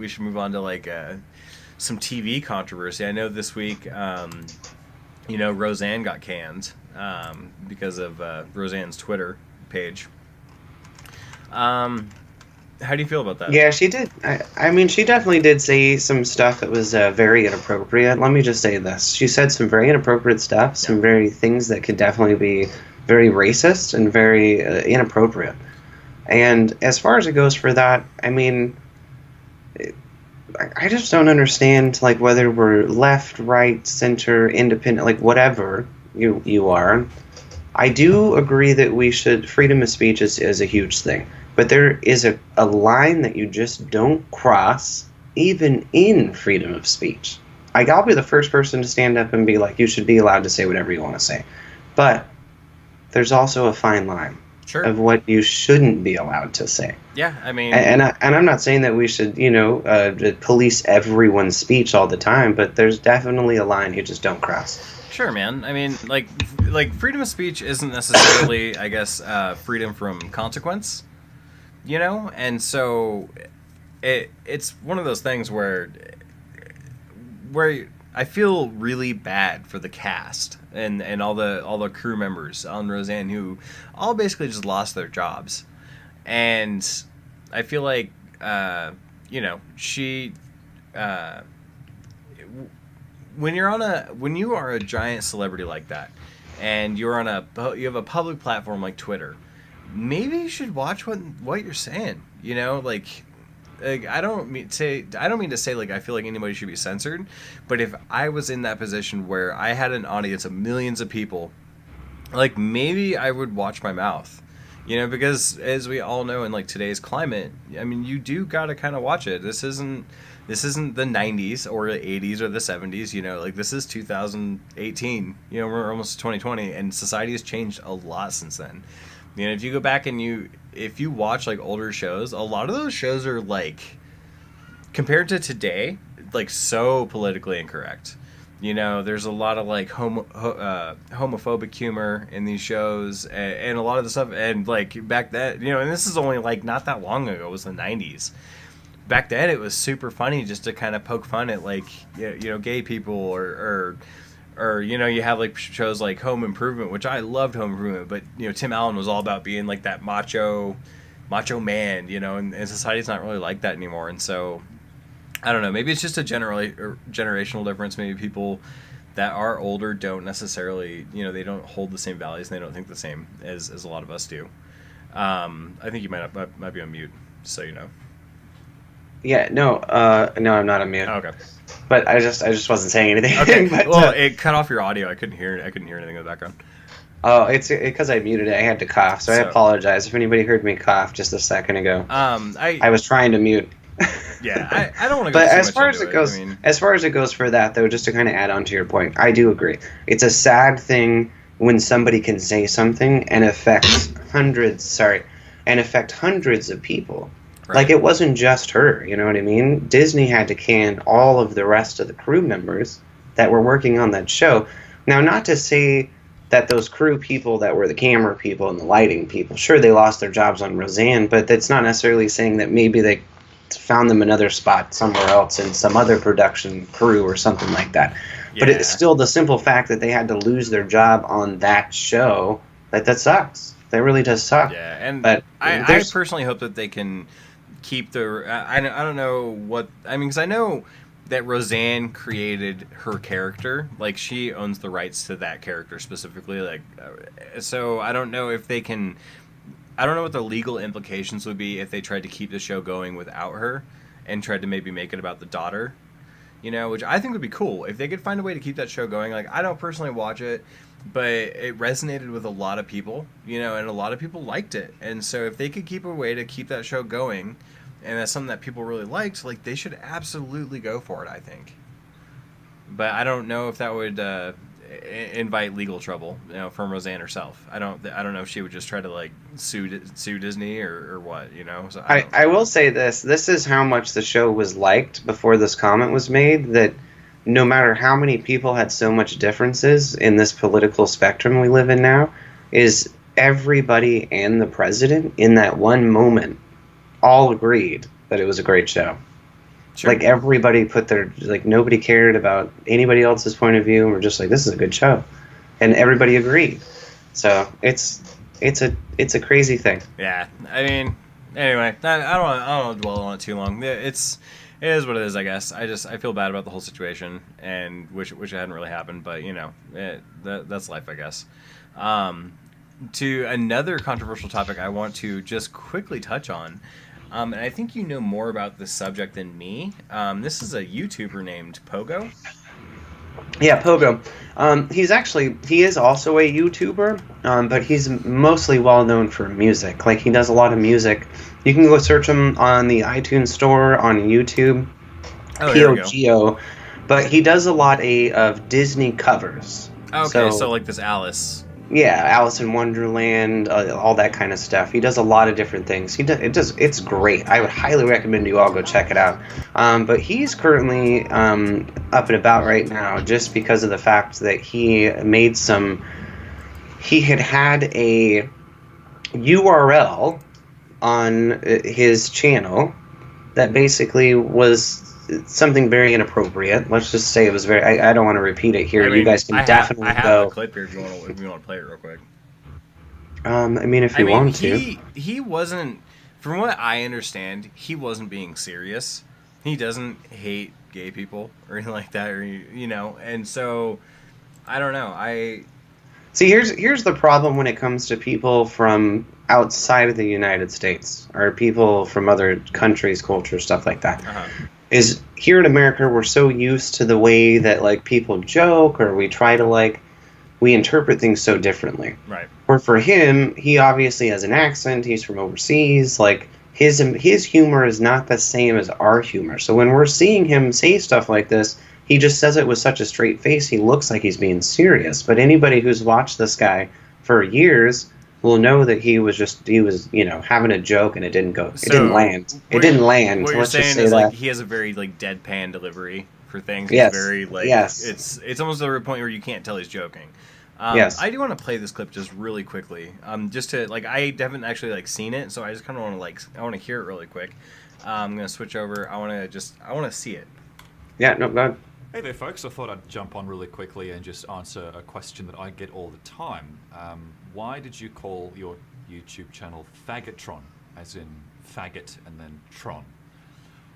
should move on to like some TV controversy. I know this week, Roseanne got canned because of Roseanne's Twitter page. How do you feel about that? Yeah, she did. I mean, she definitely did say some stuff that was very inappropriate. Let me just say this. She said some very inappropriate stuff, some very things that could definitely be very racist and very inappropriate. And as far as it goes for that, I mean, I just don't understand, like, whether we're left, right, center, independent, like, whatever you are. I do agree that freedom of speech is a huge thing. But there is a line that you just don't cross, even in freedom of speech. I'll be the first person to stand up and be like, you should be allowed to say whatever you want to say. But there's also a fine line of what you shouldn't be allowed to say. Yeah, I mean... And I'm not saying that we should, police everyone's speech all the time, but there's definitely a line you just don't cross. Sure, man. I mean, like freedom of speech isn't necessarily, I guess, freedom from consequence. And so it's one of those things where I feel really bad for the cast and all the crew members on Roseanne who all basically just lost their jobs, and I feel like she when you are a giant celebrity like that and you have a public platform like Twitter. Maybe you should watch what you're saying. I don't mean to say like I feel like anybody should be censored, but if I was in that position where I had an audience of millions of people, like maybe I would watch my mouth. Because as we all know in like today's climate, I mean you do gotta kind of watch it. This isn't the 90s or the 80s or the 70s. Like this is 2018. We're almost 2020, and society has changed a lot since then. If you go back and if you watch like older shows, a lot of those shows are like, compared to today, like so politically incorrect. There's a lot of like homophobic humor in these shows, and a lot of the stuff, and like back then, and this is only like not that long ago. It was the 90s. Back then, it was super funny just to kind of poke fun at like gay people or you have like shows like Home Improvement, which I loved Home Improvement, but Tim Allen was all about being like that macho man, and society's not really like that anymore. And so I don't know, maybe it's just a generational difference. Maybe people that are older don't necessarily, they don't hold the same values and they don't think the same as a lot of us do. I think you might be on mute, so you know. Yeah, no, I'm not on mute. Oh, okay. But I just wasn't saying anything. Okay. But, well, it cut off your audio. I couldn't hear anything in the background. Oh, it's because I muted it. I had to cough, so I apologize if anybody heard me cough just a second ago. I was trying to mute. Yeah, I don't want to go but too as much far as into it goes, as far as it goes for that though, just to kind of add on to your point, I do agree. It's a sad thing when somebody can say something and affect hundreds of people. Right. Like, it wasn't just her, you know what I mean? Disney had to can all of the rest of the crew members that were working on that show. Now, not to say that those crew people that were the camera people and the lighting people, sure, they lost their jobs on Roseanne, but that's not necessarily saying that maybe they found them another spot somewhere else in some other production crew or something like that. Yeah. But it's still the simple fact that they had to lose their job on that show, that sucks. That really does suck. Yeah, and but I personally hope that they can keep the... I don't know what... I mean, because I know that Roseanne created her character. Like, she owns the rights to that character specifically. Like, so I don't know if they can... I don't know what the legal implications would be if they tried to keep the show going without her and tried to maybe make it about the daughter, you know, which I think would be cool. If they could find a way to keep that show going. Like, I don't personally watch it, but it resonated with a lot of people, you know, and a lot of people liked it. And so if they could keep a way to keep that show going, and that's something that people really liked, like, they should absolutely go for it, I think. But I don't know if that would invite legal trouble, you know, from Roseanne herself. I don't know if she would just try to, like, sue Disney or what, you know. So I will say this is how much the show was liked before this comment was made, that no matter how many people had so much differences in this political spectrum we live in now, is everybody and the president in that one moment all agreed that it was a great show. Sure. Like everybody put their nobody cared about anybody else's point of view, and we're just like, this is a good show, and everybody agreed. So it's a crazy thing. Yeah, I mean, anyway, I don't want to dwell on it too long. It is what it is, I guess. I feel bad about the whole situation, and wish it hadn't really happened, but that's life, I guess. To another controversial topic I want to just quickly touch on, and I think you know more about this subject than me. This is a YouTuber named Pogo. Yeah, Pogo. He is also a YouTuber, but he's mostly well known for music. Like, he does a lot of music. You can go search him on the iTunes store, on YouTube. Oh, there we go. P-O-G-O. But he does a lot of Disney covers. Okay, so like this Alice. Yeah, Alice in Wonderland, all that kind of stuff. He does a lot of different things. It's great. I would highly recommend you all go check it out. But he's currently up and about right now just because of the fact that he had a URL on his channel that basically was something very inappropriate. Let's just say it was very. I don't want to repeat it here. I mean, you guys can definitely go. I have a clip here if you want to play it real quick. I mean, if you want to. He wasn't. From what I understand, he wasn't being serious. He doesn't hate gay people or anything like that, or And so, I don't know. See, here's the problem when it comes to people from outside of the United States or people from other countries, cultures, stuff like that. Is here in America, we're so used to the way that people joke, or we try to we interpret things so differently. Right. Or for him, he obviously has an accent. He's from overseas. His humor is not the same as our humor. So when we're seeing him say stuff like this, he just says it with such a straight face. He looks like he's being serious. But anybody who's watched this guy for years will know that he was having a joke, and it didn't land. It didn't land. What you're saying is he has a very deadpan delivery for things. Yes. He's very yes. It's almost to the point where you can't tell he's joking. Yes. I do want to play this clip just really quickly. Just to I haven't actually seen it, so I just kind of want to I want to hear it really quick. I'm gonna switch over. I want to see it. Yeah. No. Go ahead. Hey there, folks. I thought I'd jump on really quickly and just answer a question that I get all the time. Why did you call your YouTube channel Faggotron, as in faggot and then Tron?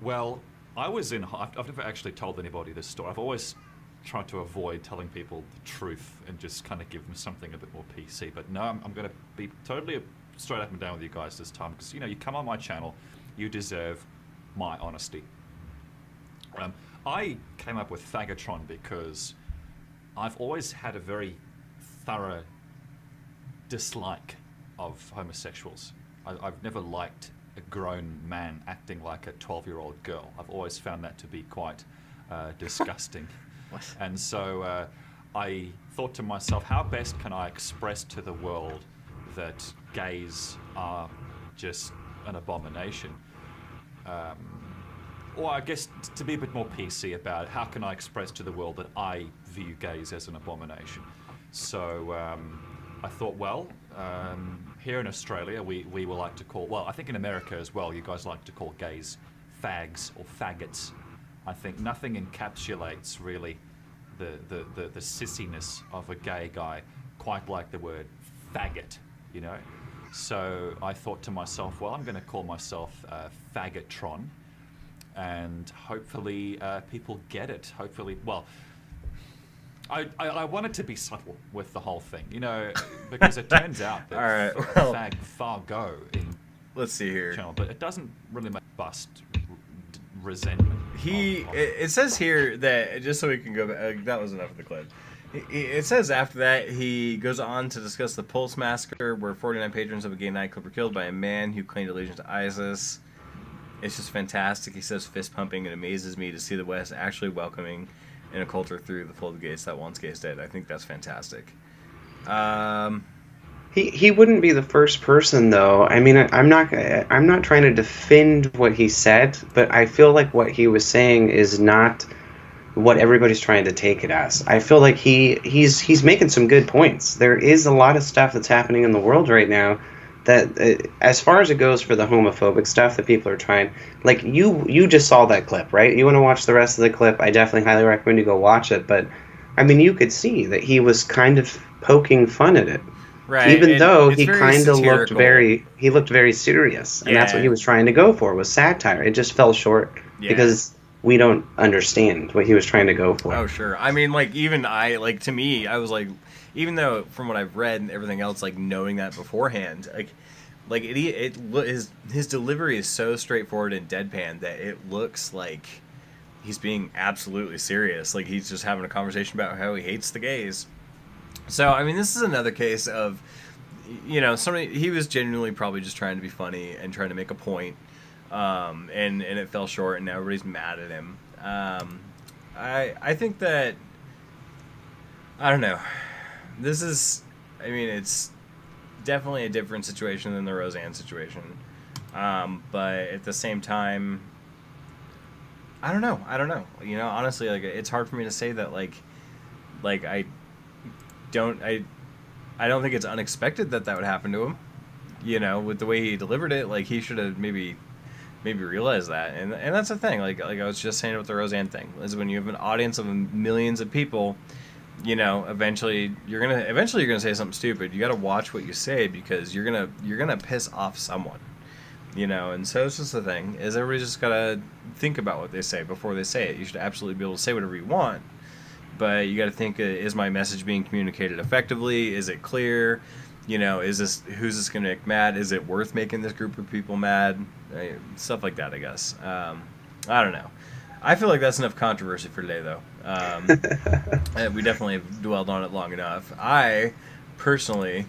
Well, I've never actually told anybody this story. I've always tried to avoid telling people the truth and just kind of give them something a bit more PC. But no, I'm going to be totally straight up and down with you guys this time, because you come on my channel, you deserve my honesty. I came up with Faggotron because I've always had a very thorough dislike of homosexuals. I've never liked a grown man acting like a 12-year-old girl. I've always found that to be quite disgusting. And so I thought to myself, how best can I express to the world that gays are just an abomination? Or I guess to be a bit more PC about it, how can I express to the world that I view gays as an abomination? So I thought, here in Australia, we will like to call, I think in America as well, you guys like to call gays fags or faggots. I think nothing encapsulates really the sissiness of a gay guy quite like the word faggot, So I thought to myself, I'm going to call myself Faggotron. And hopefully people get it. Hopefully, I wanted to be subtle with the whole thing, because it turns out that Fargo in let's see here, channel, but it doesn't really make bust resentment. It says here that, just so we can go back, that was enough of the clip. It says after that he goes on to discuss the Pulse massacre, where 49 patrons of a gay nightclub were killed by a man who claimed allegiance to ISIS. It's just fantastic. He says, fist pumping, it amazes me to see the West actually welcoming in a culture through the floodgates that once gays did. I think that's fantastic. He wouldn't be the first person, though. I mean, I'm not trying to defend what he said, but I feel like what he was saying is not what everybody's trying to take it as. I feel like he's making some good points. There is a lot of stuff that's happening in the world right now that as far as it goes for the homophobic stuff that people are trying, like you just saw that clip, right? You want to watch the rest of the clip? I definitely highly recommend you go watch it. But I mean, you could see that he was kind of poking fun at it, right? Even though he very kind of looked satirical. very serious, and that's what Yeah. he was trying to go for, was satire. It just fell short Yeah. because we don't understand what he was trying to go for. Oh, sure. I mean, like, even to me, I was like, even though from what I've read and everything else, like, knowing that beforehand, his delivery is so straightforward and deadpan that it looks like he's being absolutely serious. Like, he's just having a conversation about how he hates the gays. So, I mean, this is another case of, he was genuinely probably just trying to be funny and trying to make a point. And it fell short, and now everybody's mad at him. I think that, I don't know. This is, I mean, it's definitely a different situation than the Roseanne situation. But at the same time, I don't know. Honestly, like, it's hard for me to say that, I don't think it's unexpected that would happen to him. With the way he delivered it, like, he should have maybe realize that, and that's the thing. Like I was just saying with the Roseanne thing, is when you have an audience of millions of people, eventually you're gonna say something stupid. You got to watch what you say, because you're gonna piss off someone, And so it's just the thing, is everybody just gotta think about what they say before they say it. You should absolutely be able to say whatever you want, but you got to think: is my message being communicated effectively? Is it clear? Who's this going to make mad? Is it worth making this group of people mad? Stuff like that, I guess. I don't know. I feel like that's enough controversy for today, though. We definitely have dwelled on it long enough. I, personally...